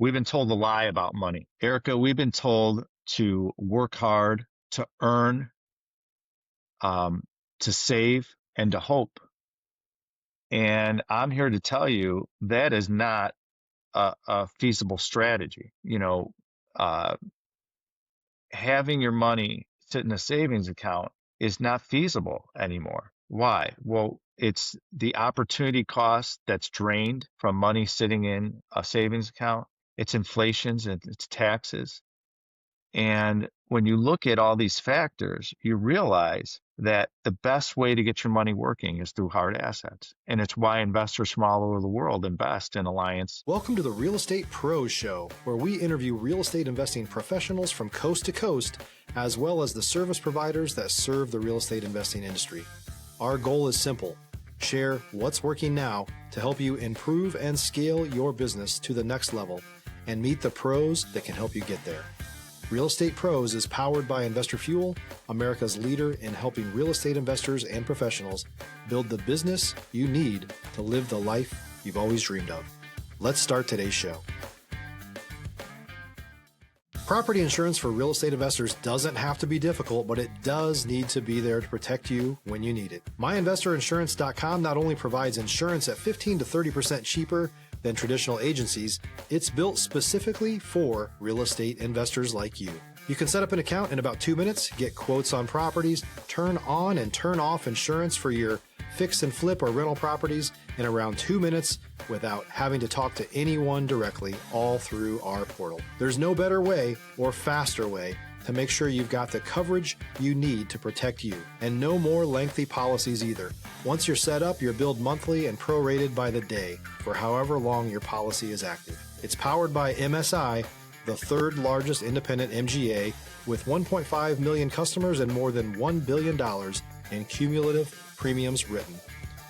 We've been told a lie about money. Erika, we've been told to work hard, to earn, to save, and to hope. And I'm here to tell you that is not a feasible strategy. Having your money sit in a savings account is not feasible anymore. Why? Well, it's the opportunity cost that's drained from money sitting in a savings account. It's inflations and it's taxes. And when you look at all these factors, you realize that the best way to get your money working is through hard assets. And it's why investors from all over the world invest in Alliance. Welcome to the Real Estate Pros Show, where we interview real estate investing professionals from coast to coast, as well as the service providers that serve the real estate investing industry. Our goal is simple: share what's working now to help you improve and scale your business to the next level and meet the pros that can help you get there. Real Estate Pros is powered by Investor Fuel, America's leader in helping real estate investors and professionals build the business you need to live the life you've always dreamed of. Let's start today's show. Property insurance for real estate investors doesn't have to be difficult, but it does need to be there to protect you when you need it. MyInvestorInsurance.com not only provides insurance at 15 to 30% cheaper than traditional agencies, it's built specifically for real estate investors like you. You can set up an account in about 2 minutes, get quotes on properties, turn on and turn off insurance for your fix and flip or rental properties in around 2 minutes without having to talk to anyone directly, all through our portal. There's no better way or faster way to make sure you've got the coverage you need to protect you, and no more lengthy policies either. Once you're set up, you're billed monthly and prorated by the day for however long your policy is active. It's powered by MSI, the third largest independent MGA, with 1.5 million customers and more than $1 billion in cumulative premiums written.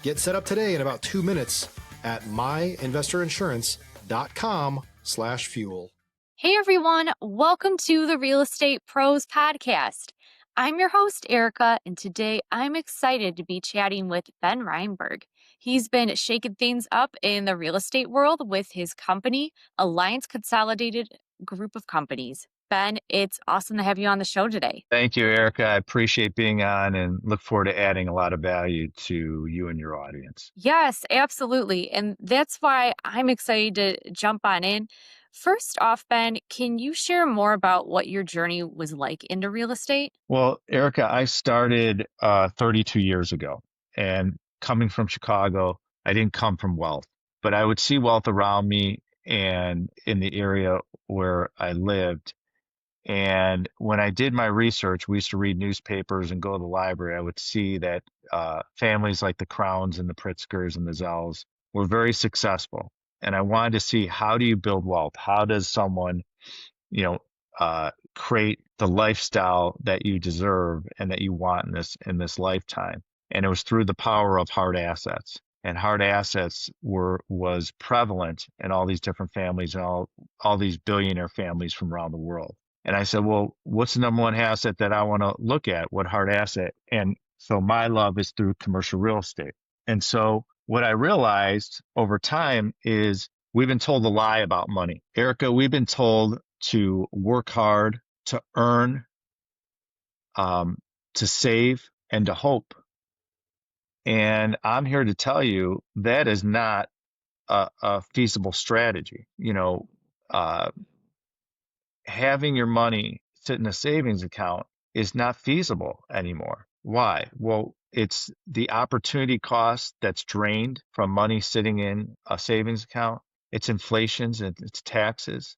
Get set up today in about 2 minutes at myinvestorinsurance.com/fuel. Hey everyone, welcome to the Real Estate Pros Podcast. I'm your host, Erika, and today I'm excited to be chatting with Ben Reinberg. He's been shaking things up in the real estate world with his company, Alliance Consolidated Group of Companies. Ben, it's awesome to have you on the show today. Thank you, Erika. I appreciate being on and look forward to adding a lot of value to you and your audience. Yes, absolutely. And that's why I'm excited to jump on in. First off, Ben, can you share more about what your journey was like into real estate? Well, Erika, I started 32 years ago, and coming from Chicago, I didn't come from wealth, but I would see wealth around me and in the area where I lived. And when I did my research, we used to read newspapers and go to the library. I would see that families like the Crowns and the Pritzkers and the Zells were very successful. And I wanted to see, how do you build wealth? How does someone, create the lifestyle that you deserve and that you want in this lifetime? And it was through the power of hard assets. And hard assets was prevalent in all these different families and all these billionaire families from around the world. And I said, well, what's the number one asset that I want to look at? What hard asset? And so my love is through commercial real estate. And so what I realized over time is we've been told a lie about money. Erika, we've been told to work hard, to earn, to save, and to hope. And I'm here to tell you that is not a feasible strategy. Having your money sit in a savings account is not feasible anymore. Why? Well, it's the opportunity cost that's drained from money sitting in a savings account. It's inflations and it's taxes.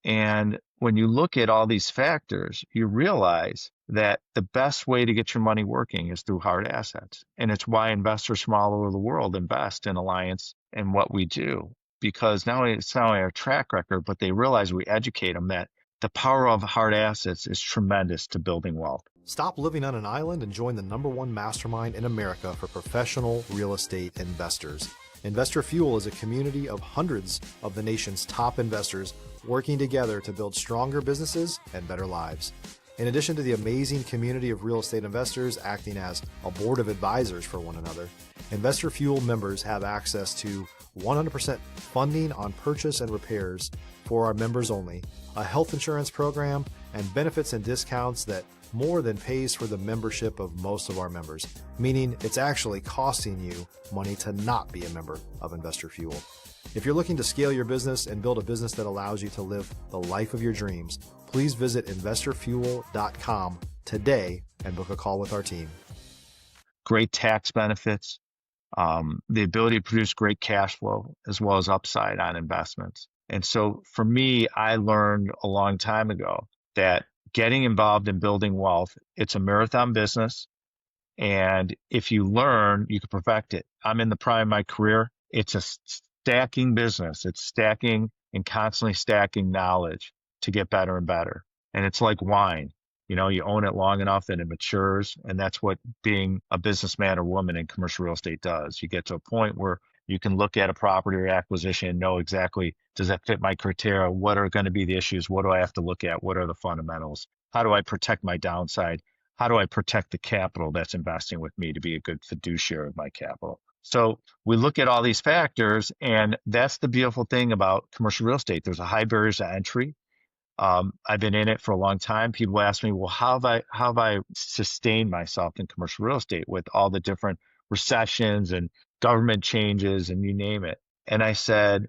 And when you look at all these factors, you realize that the best way to get your money working is through hard assets. And it's why investors from all over the world invest in Alliance and what we do. Because it's not only our track record, but they realize we educate them that the power of hard assets is tremendous to building wealth. Stop living on an island and join the #1 mastermind in America for professional real estate investors. Investor Fuel is a community of hundreds of the nation's top investors working together to build stronger businesses and better lives. In addition to the amazing community of real estate investors acting as a board of advisors for one another, Investor Fuel members have access to 100% funding on purchase and repairs for our members only, a health insurance program, and benefits and discounts that more than pays for the membership of most of our members, meaning it's actually costing you money to not be a member of Investor Fuel. If you're looking to scale your business and build a business that allows you to live the life of your dreams, please visit investorfuel.com today and book a call with our team. Great tax benefits, the ability to produce great cash flow, as well as upside on investments. And so for me, I learned a long time ago that getting involved in building wealth, it's a marathon business. And if you learn, you can perfect it. I'm in the prime of my career. It's a stacking business. It's stacking and constantly stacking knowledge to get better and better. And it's like wine. You know, you own it long enough that it matures. And that's what being a businessman or woman in commercial real estate does. You get to a point where you can look at a property or acquisition and know exactly, does that fit my criteria? What are going to be the issues? What do I have to look at? What are the fundamentals? How do I protect my downside? How do I protect the capital that's investing with me to be a good fiduciary of my capital? So we look at all these factors, and that's the beautiful thing about commercial real estate. There's a high barriers to entry. I've been in it for a long time. People ask me, well, how have I sustained myself in commercial real estate with all the different recessions and government changes and you name it? And I said,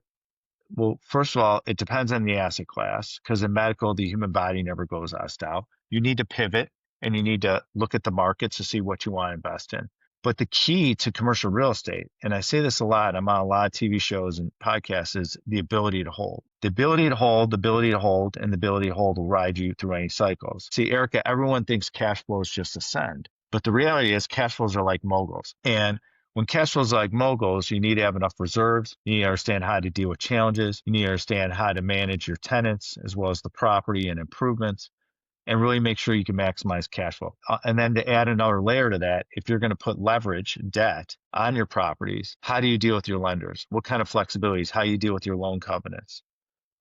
well, first of all, it depends on the asset class, because in medical, the human body never goes out of style. You need to pivot and you need to look at the markets to see what you want to invest in. But the key to commercial real estate, and I say this a lot, I'm on a lot of TV shows and podcasts, is the ability to hold. The ability to hold, the ability to hold, and the ability to hold will ride you through any cycles. See, Erika, everyone thinks cash flows just ascend, but the reality is cash flows are like moguls. And when cash flows are like moguls, you need to have enough reserves. You need to understand how to deal with challenges. You need to understand how to manage your tenants as well as the property and improvements, and really make sure you can maximize cash flow. And then to add another layer to that, if you're going to put leverage, debt on your properties, how do you deal with your lenders? What kind of flexibilities? How you deal with your loan covenants?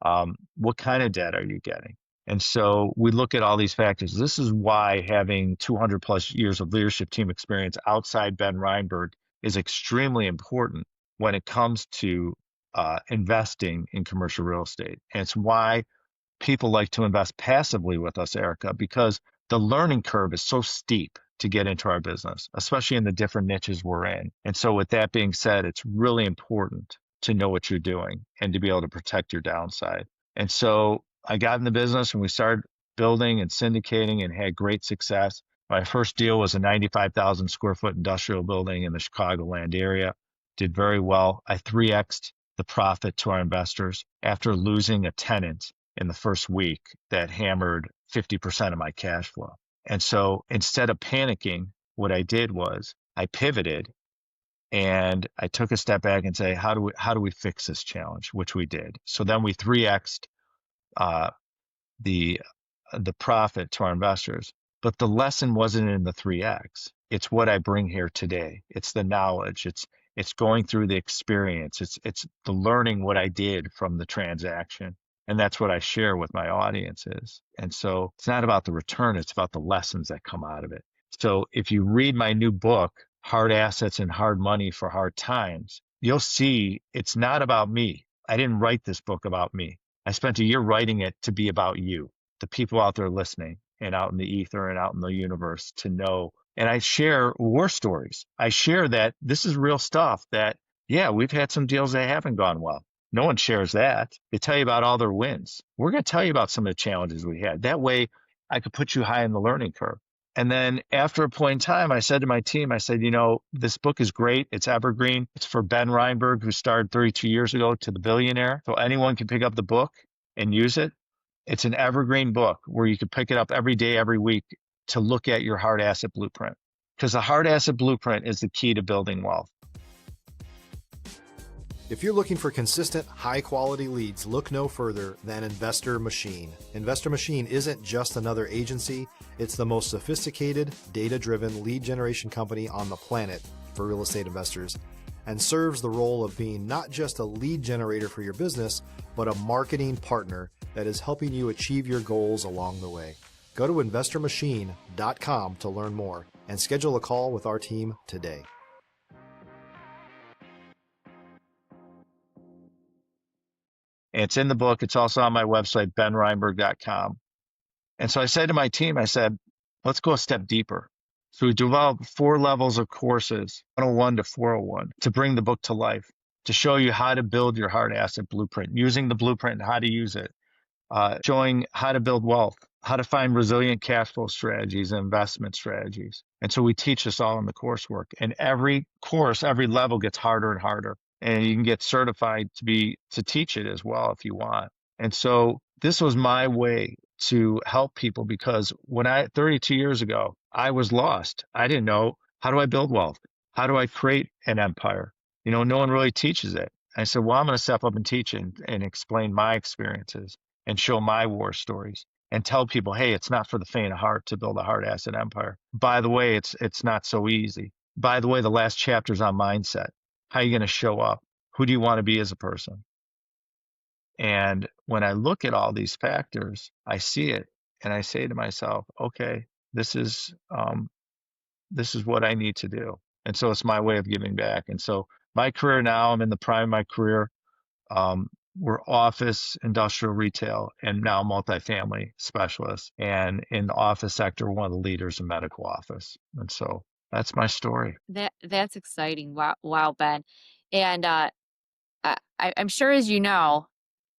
What kind of debt are you getting? And so we look at all these factors. This is why having 200 plus years of leadership team experience outside Ben Reinberg is extremely important when it comes to investing in commercial real estate. And it's why people like to invest passively with us, Erika, because the learning curve is so steep to get into our business, especially in the different niches we're in. And so with that being said, it's really important to know what you're doing and to be able to protect your downside. And so I got in the business and we started building and syndicating and had great success. My first deal was a 95,000 square foot industrial building in the Chicagoland area. Did very well. I 3x'd the profit to our investors after losing a tenant in the first week that hammered 50% of my cash flow. And so instead of panicking, what I did was I pivoted and I took a step back and say, how do we fix this challenge? Which we did. So then we 3x'd the profit to our investors. But the lesson wasn't in the 3x. It's what I bring here today. It's the knowledge. It's going through the experience. It's the learning what I did from the transaction. And that's what I share with my audiences. And so it's not about the return, it's about the lessons that come out of it. So if you read my new book, Hard Assets and Hard Money for Hard Times, you'll see it's not about me. I didn't write this book about me. I spent a year writing it to be about you, the people out there listening and out in the ether and out in the universe to know. And I share war stories. I share that this is real stuff that, yeah, we've had some deals that haven't gone well. No one shares that. They tell you about all their wins. We're going to tell you about some of the challenges we had. That way, I could put you high in the learning curve. And then after a point in time, I said to my team, I said, you know, this book is great. It's evergreen. It's for Ben Reinberg, who started 32 years ago, to the billionaire. So anyone can pick up the book and use it. It's an evergreen book where you can pick it up every day, every week to look at your hard asset blueprint. Because the hard asset blueprint is the key to building wealth. If you're looking for consistent, high-quality leads, look no further than Investor Machine. Investor Machine isn't just another agency. It's the most sophisticated, data-driven lead generation company on the planet for real estate investors, and serves the role of being not just a lead generator for your business, but a marketing partner that is helping you achieve your goals along the way. Go to investormachine.com to learn more and schedule a call with our team today. It's in the book. It's also on my website, benreinberg.com. And so I said to my team, I said, let's go a step deeper. So we developed 4 levels of courses, 101 to 401, to bring the book to life, to show you how to build your hard asset blueprint, using the blueprint and how to use it, showing how to build wealth, how to find resilient cash flow strategies and investment strategies. And so we teach this all in the coursework. And every course, every level gets harder and harder. And you can get certified to teach it as well if you want. And so this was my way to help people, because 32 years ago, I was lost. I didn't know, how do I build wealth? How do I create an empire? No one really teaches it. I said, well, I'm going to step up and teach it and explain my experiences and show my war stories and tell people, hey, it's not for the faint of heart to build a hard asset empire. By the way, it's not so easy. By the way, the last chapter is on mindset. How are you going to show up? Who do you want to be as a person? And when I look at all these factors, I see it and I say to myself, okay, this is what I need to do. And so it's my way of giving back. And so my career now, I'm in the prime of my career. We're office, industrial, retail, and now multifamily specialists. And in the office sector, we're one of the leaders in medical office. And so that's my story. That's exciting. Wow, Ben. And I'm sure, as you know,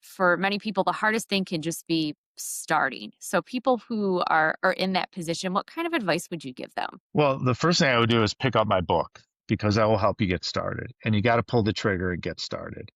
for many people, the hardest thing can just be starting. So people who are in that position, what kind of advice would you give them? Well, the first thing I would do is pick up my book, because that will help you get started. And you got to pull the trigger and get started.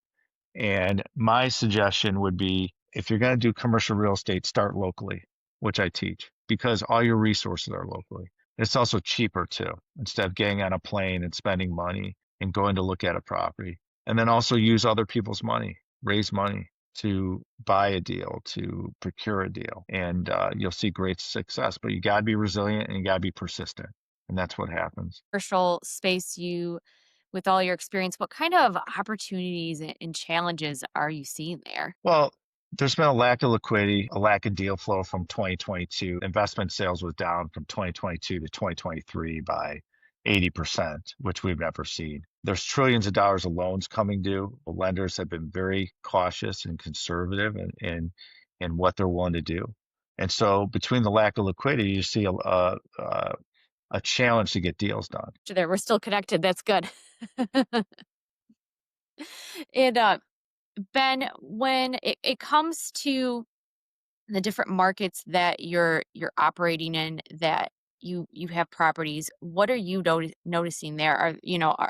And my suggestion would be, if you're going to do commercial real estate, start locally, which I teach, because all your resources are locally. It's also cheaper too, instead of getting on a plane and spending money and going to look at a property. And then also use other people's money, raise money to buy a deal, to procure a deal. And you'll see great success, but you got to be resilient and you got to be persistent. And that's what happens. Commercial space, with all your experience, what kind of opportunities and challenges are you seeing there? Well, there's been a lack of liquidity, a lack of deal flow from 2022. Investment sales was down from 2022 to 2023 by 80%, which we've never seen. There's trillions of dollars of loans coming due. The lenders have been very cautious and conservative in what they're willing to do. And so between the lack of liquidity, you see a challenge to get deals done. There, we're still connected. That's good. And Ben, when it comes to the different markets that you're operating in, that you have properties, what are you noticing there?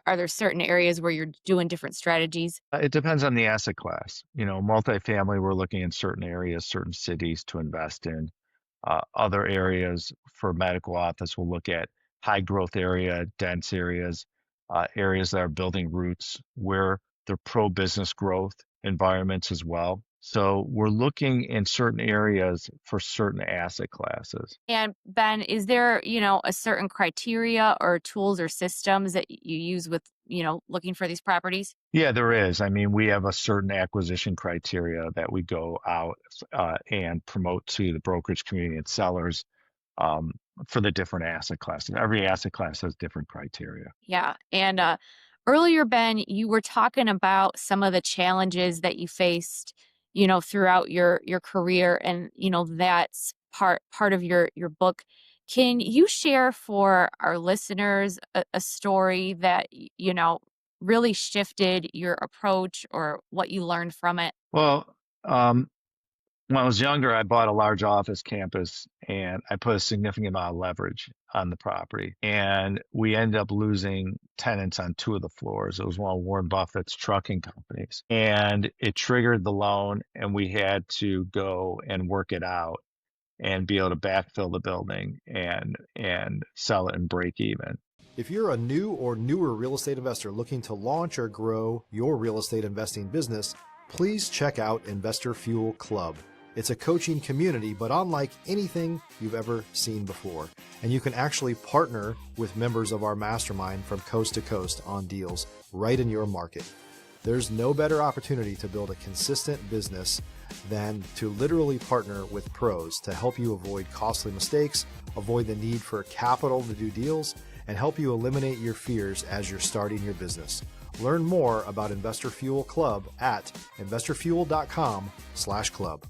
Are there certain areas where you're doing different strategies? It depends on the asset class. Multifamily, we're looking in certain areas, certain cities to invest in. Other areas for medical office, we'll look at high growth area, dense areas, areas that are building roots where they're pro-business growth environments as well. So we're looking in certain areas for certain asset classes. And Ben, is there, a certain criteria or tools or systems that you use with, looking for these properties? Yeah, there is. I mean, we have a certain acquisition criteria that we go out and promote to the brokerage community and sellers for the different asset classes. Every asset class has different criteria. Yeah. And earlier, Ben, you were talking about some of the challenges that you faced, throughout your career, and that's part of your book. Can you share for our listeners a story that really shifted your approach or what you learned from it? Well, when I was younger, I bought a large office campus and I put a significant amount of leverage on the property. And we ended up losing tenants on 2 of the floors. It was one of Warren Buffett's trucking companies. And it triggered the loan, and we had to go and work it out and be able to backfill the building and sell it and break even. If you're a new or newer real estate investor looking to launch or grow your real estate investing business, please check out Investor Fuel Club. It's a coaching community, but unlike anything you've ever seen before. And you can actually partner with members of our mastermind from coast to coast on deals right in your market. There's no better opportunity to build a consistent business than to literally partner with pros to help you avoid costly mistakes, avoid the need for capital to do deals, and help you eliminate your fears as you're starting your business. Learn more about Investor Fuel Club at investorfuel.com/club.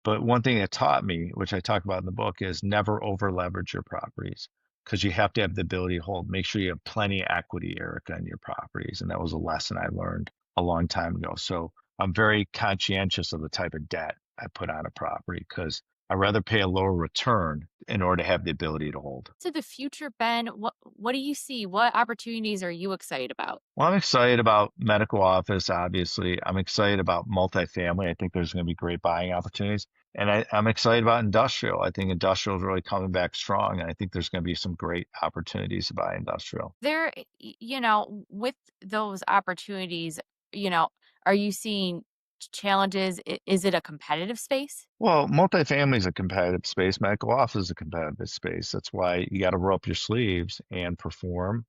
But one thing it taught me, which I talk about in the book, is never over leverage your properties because you have to have the ability to hold. Make sure you have plenty of equity, Erika, in your properties. And that was a lesson I learned a long time ago. So I'm very conscientious of the type of debt I put on a property because I'd rather pay a lower return in order to have the ability to hold. To the future, Ben, what do you see? What opportunities are you excited about? Well, I'm excited about medical office, obviously. I'm excited about multifamily. I think there's going to be great buying opportunities. And I'm excited about industrial. I think industrial is really coming back strong. And I think there's going to be some great opportunities to buy industrial. There, with those opportunities, are you seeing challenges? Is it a competitive space? Well, multifamily is a competitive space. Medical office is a competitive space. That's why you got to roll up your sleeves and perform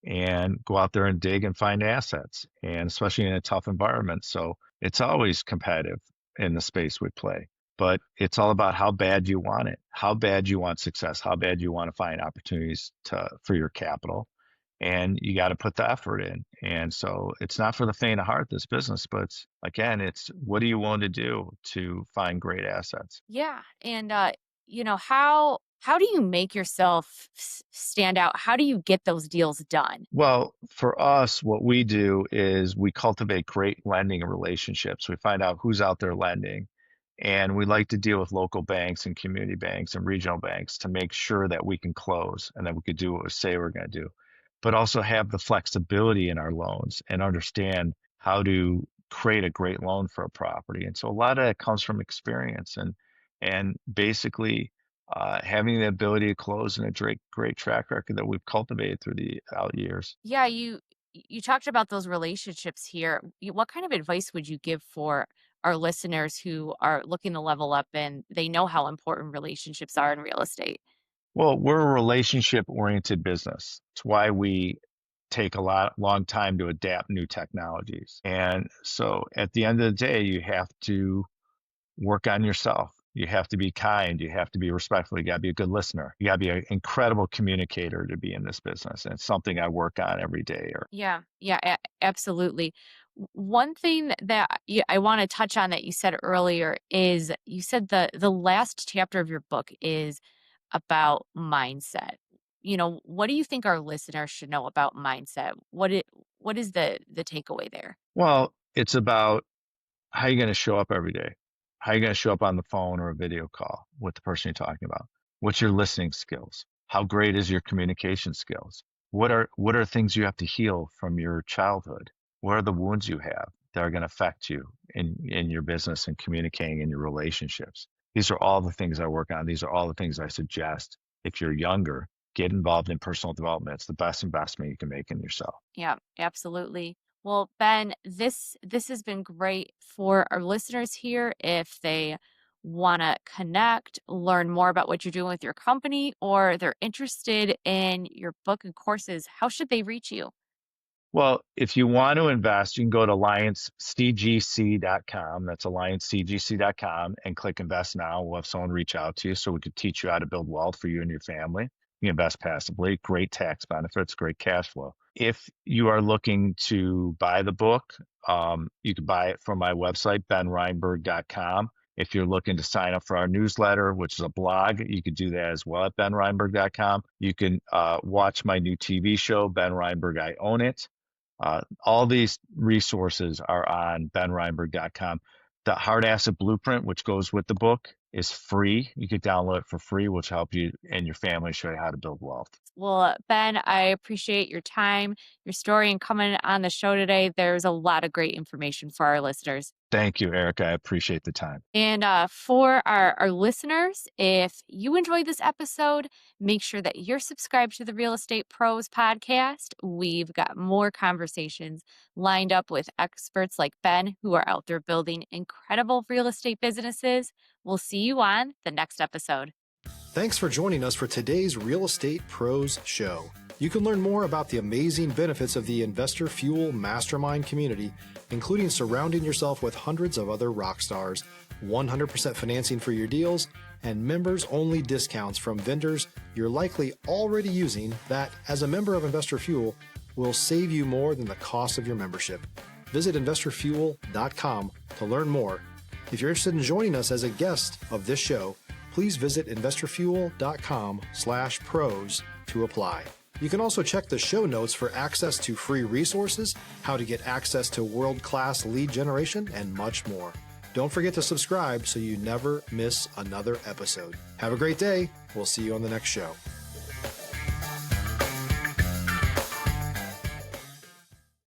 and go out there and dig and find assets, and especially in a tough environment. So it's always competitive in the space we play, but it's all about how bad you want it, how bad you want success, how bad you want to find opportunities for your capital. And you got to put the effort in. And so it's not for the faint of heart, this business, but it's what are you willing to do to find great assets? Yeah, and how do you make yourself stand out? How do you get those deals done? Well, for us, what we do is we cultivate great lending relationships. We find out who's out there lending. And we like to deal with local banks and community banks and regional banks to make sure that we can close and that we could do what we say we're going to do, but also have the flexibility in our loans and understand how to create a great loan for a property. And so a lot of that comes from experience and basically having the ability to close in a great track record that we've cultivated through the out years. Yeah, you talked about those relationships here. What kind of advice would you give for our listeners who are looking to level up and they know how important relationships are in real estate? Well, we're a relationship-oriented business. It's why we take long time to adapt new technologies. And so at the end of the day, you have to work on yourself. You have to be kind. You have to be respectful. You got to be a good listener. You got to be an incredible communicator to be in this business. And it's something I work on every day. Yeah, absolutely. One thing that I want to touch on that you said earlier is you said the last chapter of your book is about mindset. What do you think our listeners should know about mindset? What is the takeaway there? Well, it's about how you're going to show up every day. How you're going to show up on the phone or a video call with the person you're talking about. What's your listening skills? How great is your communication skills? What are things you have to heal from your childhood? What are the wounds you have that are going to affect you in your business and communicating in your relationships? These are all the things I work on. These are all the things I suggest. If you're younger, get involved in personal development. It's the best investment you can make in yourself. Yeah, absolutely. Well, Ben, this has been great for our listeners here. If they want to connect, learn more about what you're doing with your company, or they're interested in your book and courses, how should they reach you? Well, if you want to invest, you can go to alliancecgc.com. That's alliancecgc.com and click invest now. We'll have someone reach out to you so we could teach you how to build wealth for you and your family. You can invest passively, great tax benefits, great cash flow. If you are looking to buy the book, you can buy it from my website, benreinberg.com. If you're looking to sign up for our newsletter, which is a blog, you could do that as well at benreinberg.com. You can watch my new TV show, Ben Reinberg, I Own It. All these resources are on benreinberg.com. The hard asset blueprint, which goes with the book, is free. You can download it for free, which will help you and your family show you how to build wealth. Well, Ben, I appreciate your time, your story, and coming on the show today. There's a lot of great information for our listeners. Thank you, Erika. I appreciate the time. And for our listeners, if you enjoyed this episode, make sure that you're subscribed to the Real Estate Pros podcast. We've got more conversations lined up with experts like Ben who are out there building incredible real estate businesses. We'll see you on the next episode. Thanks for joining us for today's Real Estate Pros show. You can learn more about the amazing benefits of the Investor Fuel Mastermind community, including surrounding yourself with hundreds of other rock stars, 100% financing for your deals, and members-only discounts from vendors you're likely already using that, as a member of Investor Fuel, will save you more than the cost of your membership. Visit investorfuel.com to learn more. If you're interested in joining us as a guest of this show, please visit investorfuel.com/pros to apply. You can also check the show notes for access to free resources, how to get access to world-class lead generation, and much more. Don't forget to subscribe so you never miss another episode. Have a great day. We'll see you on the next show.